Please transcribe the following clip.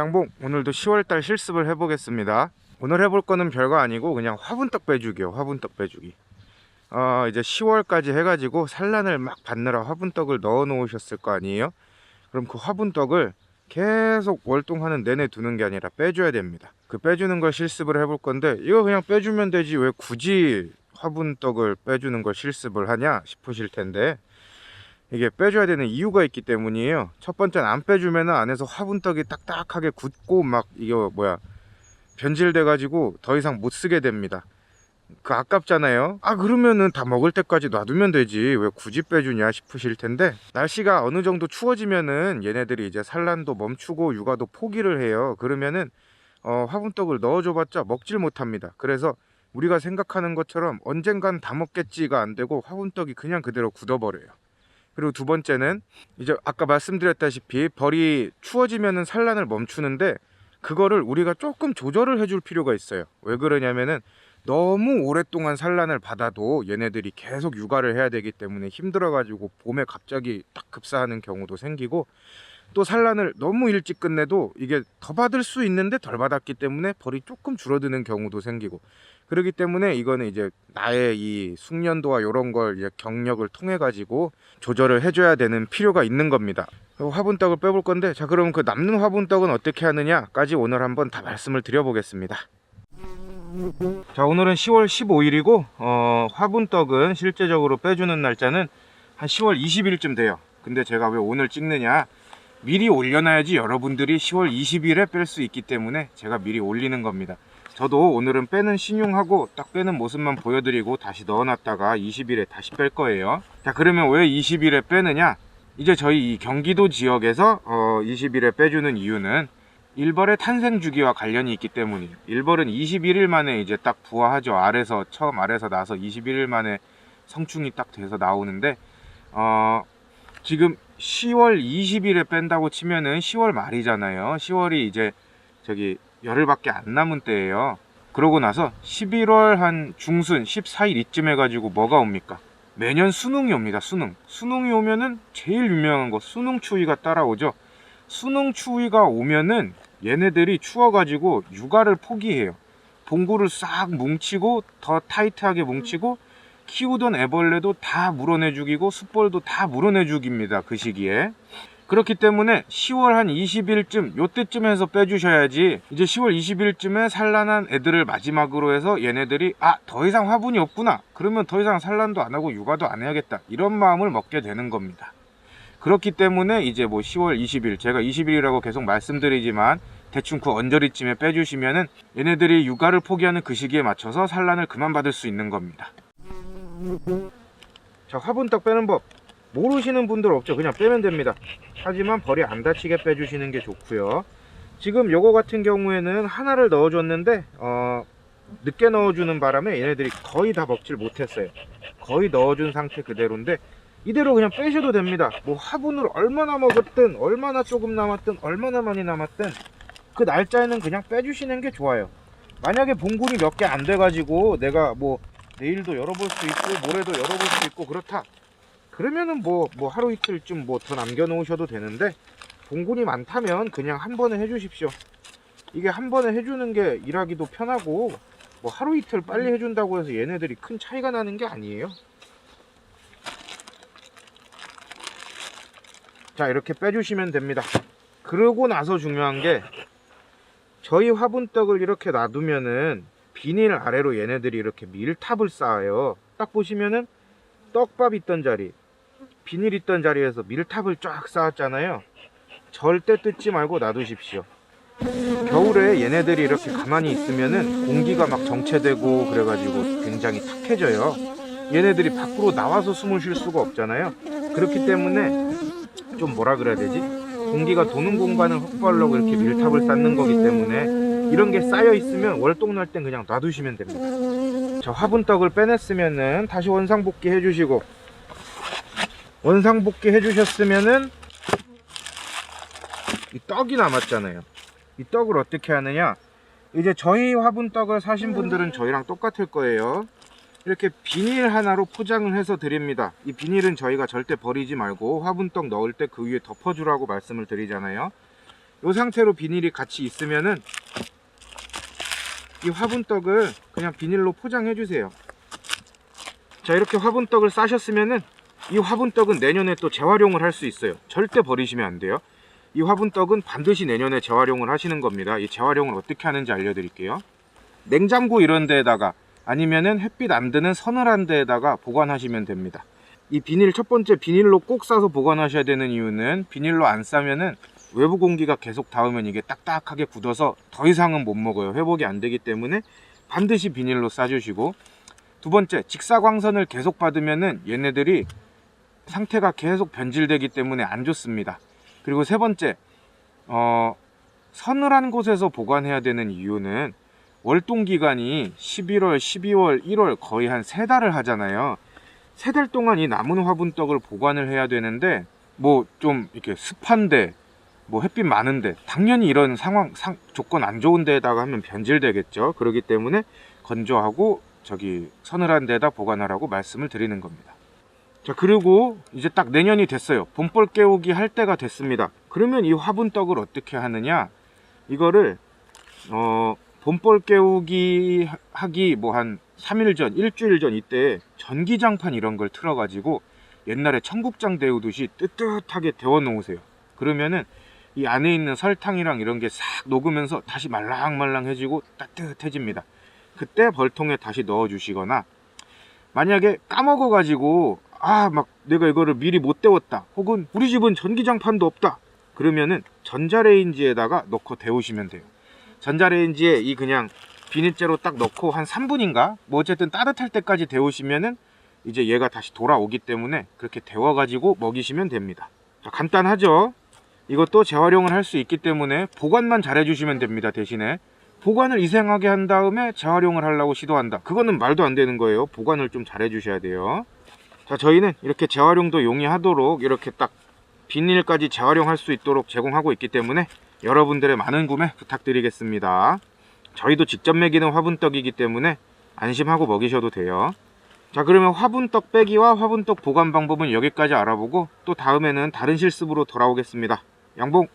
양봉, 오늘도 10월달 실습을 해보겠습니다. 오늘 해볼 거는 별거 아니고 그냥 화분떡 빼주기요. 화분떡 빼주기. 이제 10월까지 해가지고 산란을 막 받느라 화분떡을 넣어 놓으셨을 거 아니에요. 그럼 그 화분떡을 계속 월동하는 내내 두는 게 아니라 빼줘야 됩니다. 그 빼주는 걸 실습을 해볼 건데, 이거 그냥 빼주면 되지 왜 굳이 화분떡을 빼주는 걸 실습을 하냐 싶으실 텐데, 이게 빼줘야 되는 이유가 있기 때문이에요. 첫 번째는 안 빼주면 안에서 화분떡이 딱딱하게 굳고 막 이게 변질돼 가지고 더 이상 못 쓰게 됩니다. 그 아깝잖아요. 그러면은 다 먹을 때까지 놔두면 되지 왜 굳이 빼주냐 싶으실 텐데, 날씨가 어느 정도 추워지면은 얘네들이 이제 산란도 멈추고 육아도 포기를 해요. 그러면은 화분떡을 넣어줘봤자 먹질 못합니다. 그래서 우리가 생각하는 것처럼 언젠간 다 먹겠지가 안 되고 화분떡이 그냥 그대로 굳어버려요. 그리고 두 번째는 이제 아까 말씀드렸다시피 벌이 추워지면은 산란을 멈추는데, 그거를 우리가 조금 조절을 해줄 필요가 있어요. 왜 그러냐면은 너무 오랫동안 산란을 받아도 얘네들이 계속 육아를 해야 되기 때문에 힘들어가지고 봄에 갑자기 딱 급사하는 경우도 생기고, 또 산란을 너무 일찍 끝내도 이게 더 받을 수 있는데 덜 받았기 때문에 벌이 조금 줄어드는 경우도 생기고, 그렇기 때문에 이거는 이제 나의 이 숙련도와 이런 걸 이제 경력을 통해 가지고 조절을 해줘야 되는 필요가 있는 겁니다. 화분떡을 빼볼 건데, 자 그럼 그 남는 화분떡은 어떻게 하느냐까지 오늘 한번 다 말씀을 드려보겠습니다. 자 오늘은 10월 15일이고 화분떡은 실제적으로 빼주는 날짜는 한 10월 20일쯤 돼요. 근데 제가 왜 오늘 찍느냐, 미리 올려놔야지 여러분들이 10월 20일에 뺄 수 있기 때문에 제가 미리 올리는 겁니다. 저도 오늘은 빼는 신용하고 딱 빼는 모습만 보여드리고 다시 넣어놨다가 20일에 다시 뺄 거예요. 자 그러면 왜 20일에 빼느냐, 이제 저희 이 경기도 지역에서 20일에 빼주는 이유는 일벌의 탄생 주기와 관련이 있기 때문이에요. 일벌은 21일 만에 이제 딱 부화하죠. 처음 알에서 나서 21일 만에 성충이 딱 돼서 나오는데, 지금 10월 20일에 뺀다고 치면은 10월 말이잖아요. 10월이 이제 열흘밖에 안 남은 때예요. 그러고 나서 11월 한 중순 14일 이쯤 해가지고 뭐가 옵니까? 매년 수능이 옵니다. 수능이 오면은 제일 유명한 거 수능 추위가 따라오죠. 수능 추위가 오면은 얘네들이 추워가지고 육아를 포기해요. 봉구를 싹 뭉치고 더 타이트하게 뭉치고 키우던 애벌레도 다 물어내 죽이고 숯벌도 다 물어내 죽입니다. 그 시기에. 그렇기 때문에 10월 한 20일쯤 요때쯤 해서 빼주셔야지, 이제 10월 20일쯤에 산란한 애들을 마지막으로 해서 얘네들이 더 이상 화분이 없구나, 그러면 더 이상 산란도 안 하고 육아도 안 해야겠다, 이런 마음을 먹게 되는 겁니다. 그렇기 때문에 이제 10월 20일, 제가 20일이라고 계속 말씀드리지만 대충 그 언저리쯤에 빼주시면은 얘네들이 육아를 포기하는 그 시기에 맞춰서 산란을 그만 받을 수 있는 겁니다. 자 화분떡 빼는 법 모르시는 분들 없죠. 그냥 빼면 됩니다. 하지만 벌이 안 다치게 빼주시는 게 좋고요. 지금 요거 같은 경우에는 하나를 넣어줬는데 늦게 넣어주는 바람에 얘네들이 거의 다 먹질 못했어요. 거의 넣어준 상태 그대로인데 이대로 그냥 빼셔도 됩니다. 화분을 얼마나 먹었든 얼마나 조금 남았든 얼마나 많이 남았든 그 날짜에는 그냥 빼주시는 게 좋아요. 만약에 봉군이 몇 개 안 돼가지고 내가 내일도 열어볼 수 있고 모레도 열어볼 수 있고 그렇다, 그러면은 하루 이틀쯤 더 남겨 놓으셔도 되는데, 봉군이 많다면 그냥 한 번에 해주십시오. 이게 한 번에 해주는 게 일하기도 편하고 하루 이틀 빨리 해준다고 해서 얘네들이 큰 차이가 나는 게 아니에요. 자 이렇게 빼주시면 됩니다. 그러고 나서 중요한 게, 저희 화분떡을 이렇게 놔두면은 비닐 아래로 얘네들이 이렇게 밀탑을 쌓아요. 딱 보시면은 떡밥 있던 자리, 비닐 있던 자리에서 밀탑을 쫙 쌓았잖아요. 절대 뜯지 말고 놔두십시오. 겨울에 얘네들이 이렇게 가만히 있으면은 공기가 막 정체되고 그래가지고 굉장히 탁해져요. 얘네들이 밖으로 나와서 숨을 쉴 수가 없잖아요. 그렇기 때문에 좀 뭐라 그래야 되지? 공기가 도는 공간을 확보하려고 이렇게 밀탑을 쌓는 거기 때문에 이런 게 쌓여 있으면 월동 날 땐 그냥 놔두시면 됩니다. 자 화분떡을 빼냈으면은 다시 원상복귀 해주시고, 원상복귀 해주셨으면은 이 떡이 남았잖아요. 이 떡을 어떻게 하느냐, 이제 저희 화분떡을 사신 분들은 저희랑 똑같을 거예요. 이렇게 비닐 하나로 포장을 해서 드립니다. 이 비닐은 저희가 절대 버리지 말고 화분떡 넣을 때 그 위에 덮어주라고 말씀을 드리잖아요. 이 상태로 비닐이 같이 있으면은 이 화분떡을 그냥 비닐로 포장해 주세요. 자, 이렇게 화분떡을 싸셨으면은 이 화분떡은 내년에 또 재활용을 할 수 있어요. 절대 버리시면 안 돼요. 이 화분떡은 반드시 내년에 재활용을 하시는 겁니다. 이 재활용을 어떻게 하는지 알려드릴게요. 냉장고 이런 데에다가 아니면은 햇빛 안 드는 서늘한 데에다가 보관하시면 됩니다. 이 비닐, 첫 번째 비닐로 꼭 싸서 보관하셔야 되는 이유는 비닐로 안 싸면은 외부 공기가 계속 닿으면 이게 딱딱하게 굳어서 더 이상은 못 먹어요. 회복이 안 되기 때문에 반드시 비닐로 싸주시고, 두 번째, 직사광선을 계속 받으면은 얘네들이 상태가 계속 변질되기 때문에 안 좋습니다. 그리고 세 번째, 서늘한 곳에서 보관해야 되는 이유는 월동기간이 11월, 12월, 1월 거의 한 3달을 하잖아요. 3달 동안 이 남은 화분떡을 보관을 해야 되는데, 뭐 좀 이렇게 습한데, 뭐 햇빛 많은데, 당연히 이런 조건 안 좋은 데에다가 하면 변질되겠죠. 그렇기 때문에 건조하고 서늘한 데다 보관하라고 말씀을 드리는 겁니다. 자, 그리고 이제 딱 내년이 됐어요. 봄벌 깨우기 할 때가 됐습니다. 그러면 이 화분떡을 어떻게 하느냐, 이거를 봄벌 깨우기 하기 뭐 한 3일 전, 일주일 전 이때 전기장판 이런 걸 틀어 가지고 옛날에 청국장 데우듯이 뜨뜻하게 데워 놓으세요. 그러면은 이 안에 있는 설탕이랑 이런 게 싹 녹으면서 다시 말랑말랑해지고 따뜻해집니다. 그때 벌통에 다시 넣어 주시거나, 만약에 까먹어 가지고 막 내가 이거를 미리 못 데웠다, 혹은 우리 집은 전기장판도 없다, 그러면은 전자레인지에다가 넣고 데우시면 돼요. 전자레인지에 이 그냥 비닐째로 딱 넣고 한 3분인가 뭐 어쨌든 따뜻할 때까지 데우시면은 이제 얘가 다시 돌아오기 때문에 그렇게 데워 가지고 먹이시면 됩니다. 자, 간단하죠? 이것도 재활용을 할 수 있기 때문에 보관만 잘 해주시면 됩니다. 대신에 보관을 이생하게 한 다음에 재활용을 하려고 시도한다, 그거는 말도 안 되는 거예요. 보관을 좀 잘 해주셔야 돼요. 자, 저희는 이렇게 재활용도 용이하도록 이렇게 딱 비닐까지 재활용할 수 있도록 제공하고 있기 때문에 여러분들의 많은 구매 부탁드리겠습니다. 저희도 직접 먹이는 화분떡이기 때문에 안심하고 먹이셔도 돼요. 자, 그러면 화분떡 빼기와 화분떡 보관 방법은 여기까지 알아보고 또 다음에는 다른 실습으로 돌아오겠습니다. 양봉!